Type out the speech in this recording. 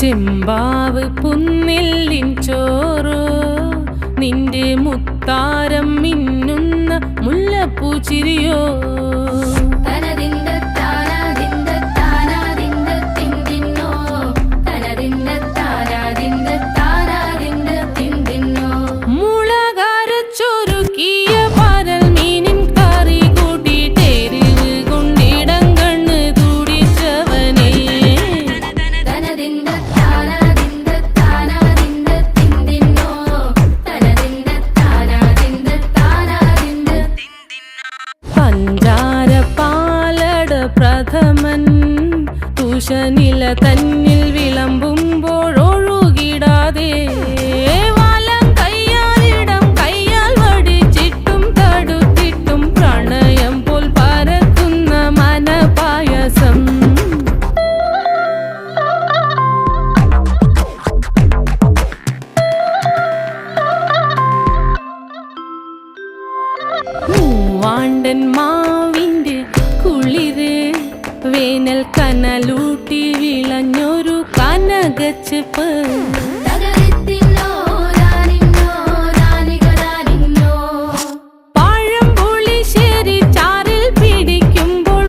ചെമ്പാവ് പുന്നെല്ലിൻ ചോറോ നിന്റെ മുത്താരം മിന്നുന്ന മുല്ലപ്പൂച്ചിരിയോ പ്രഥമൻ തുഷനില തന്നിൽ വിളമ്പുമ്പോഴൊഴുകിടാതെ വലം കയ്യാലിടം കയ്യാൽ വടിച്ചിട്ടും തടുത്തിട്ടും പ്രണയം പോൽ പരക്കുന്ന മനപായസം മൂവാണ്ടൻ മാവിൻ്റെ കുളിര് വേനൽ കനലൂട്ടി വിളഞ്ഞൊരു കനകച്ചെപ്പ്